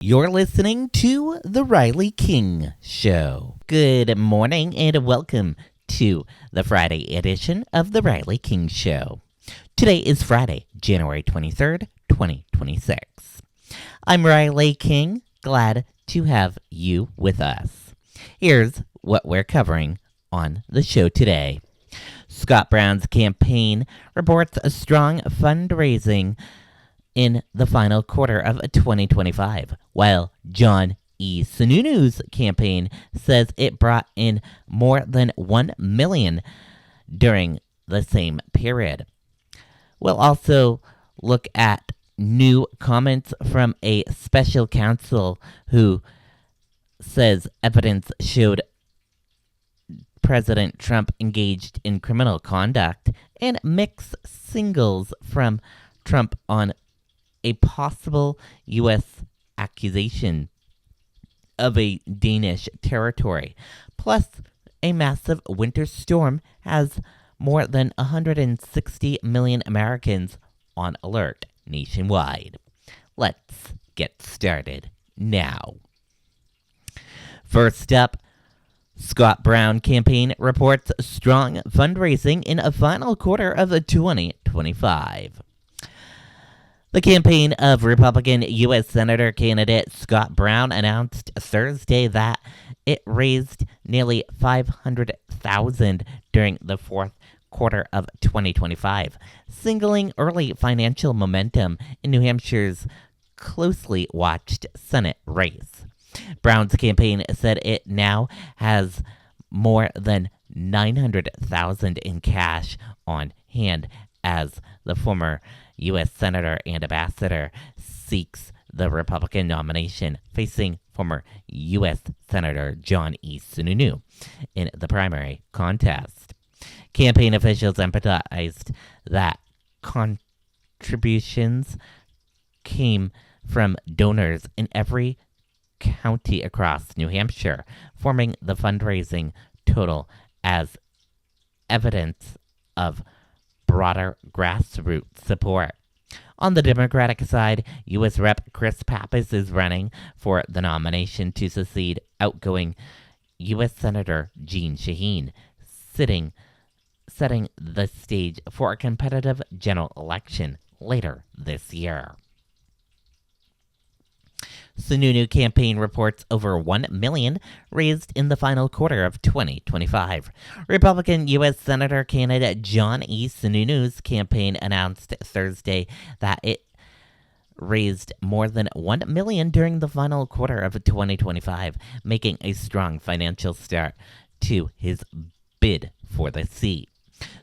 You're listening to The Riley King Show. Good morning and welcome to the Friday edition of The Riley King Show. Today is Friday, January 23rd, 2026. I'm Riley King, glad to have you with us. Here's what we're covering on the show today. Scott Brown's campaign reports a strong fundraising in the final quarter of 2025, while John E. Sununu's campaign says it brought in more than $1 million during the same period. We'll also look at new comments from a special counsel who says evidence showed President Trump engaged in criminal conduct, and mixed signals from Trump on a possible U.S. accusation of a Danish territory. Plus, a massive winter storm has more than 160 million Americans on alert nationwide. Let's get started now. First up, Scott Brown campaign reports strong fundraising in a final quarter of 2025. The campaign of Republican U.S. Senator candidate Scott Brown announced Thursday that it raised nearly $500,000 during the fourth quarter of 2025, signaling early financial momentum in New Hampshire's closely watched Senate race. Brown's campaign said it now has more than $900,000 in cash on hand as the former U.S. Senator and Ambassador seeks the Republican nomination, facing former U.S. Senator John E. Sununu in the primary contest. Campaign officials emphasized that contributions came from donors in every county across New Hampshire, forming the fundraising total as evidence of broader grassroots support. On the Democratic side, U.S. Rep. Chris Pappas is running for the nomination to succeed outgoing U.S. Senator Jeanne Shaheen, setting the stage for a competitive general election later this year. Sununu campaign reports over $1 million raised in the final quarter of 2025. Republican U.S. Senator candidate John E. Sununu's campaign announced Thursday that it raised more than $1 million during the final quarter of 2025, making a strong financial start to his bid for the seat.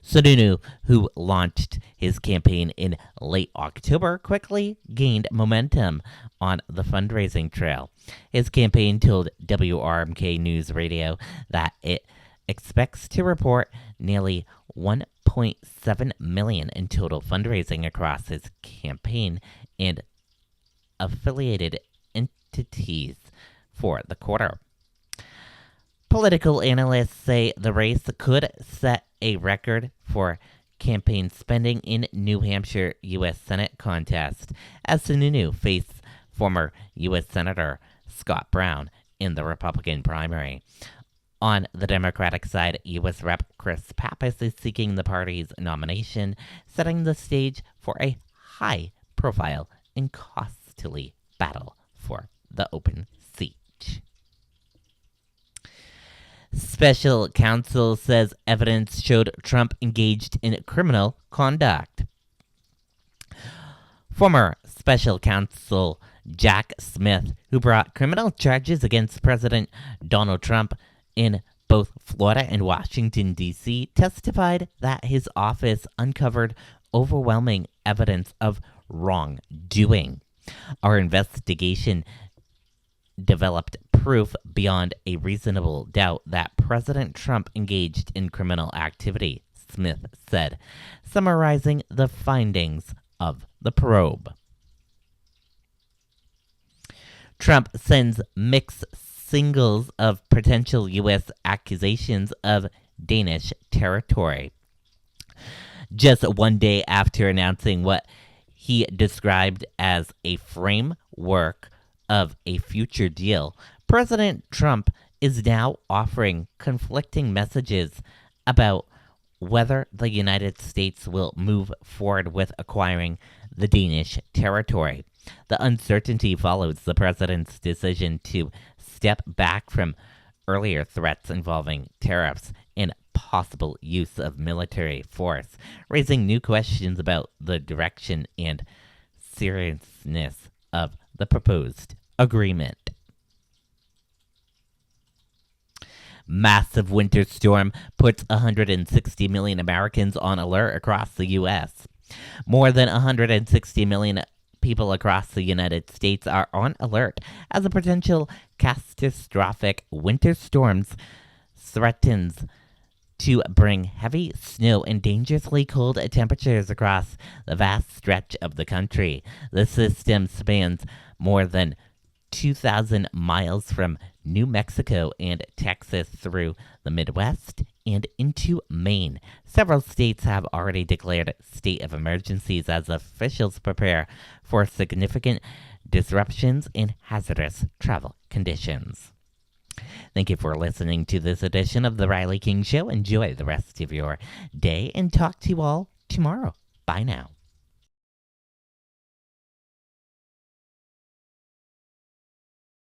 Sununu, who launched his campaign in late October, quickly gained momentum on the fundraising trail. His campaign told WRMK News Radio that it expects to report nearly $1.7 million in total fundraising across his campaign and affiliated entities for the quarter. Political analysts say the race could set a record for campaign spending in New Hampshire U.S. Senate contest as Sununu faced former U.S. Senator Scott Brown in the Republican primary. On the Democratic side, U.S. Rep. Chris Pappas is seeking the party's nomination, setting the stage for a high-profile and costly battle for the open seat. Special counsel says evidence showed Trump engaged in criminal conduct. Former special counsel Jack Smith, who brought criminal charges against President Donald Trump in both Florida and Washington, D.C., testified that his office uncovered overwhelming evidence of wrongdoing. Our investigation developed proof beyond a reasonable doubt that President Trump engaged in criminal activity, Smith said, summarizing the findings of the probe. Trump sends mixed signals of potential U.S. accusations of Danish territory. Just one day after announcing what he described as a framework of a future deal, President Trump is now offering conflicting messages about whether the United States will move forward with acquiring the Danish territory. The uncertainty follows the president's decision to step back from earlier threats involving tariffs and possible use of military force, raising new questions about the direction and seriousness of the proposed agreement. Massive winter storm puts 160 million Americans on alert across the U.S. More than 160 million people across the United States are on alert as a potential catastrophic winter storms threatens to bring heavy snow and dangerously cold temperatures across the vast stretch of the country. The system spans more than 2,000 miles from New Mexico and Texas through the Midwest and into Maine. Several states have already declared state of emergencies as officials prepare for significant disruptions in hazardous travel conditions. Thank you for listening to this edition of The Riley King Show. Enjoy the rest of your day and talk to you all tomorrow. Bye now.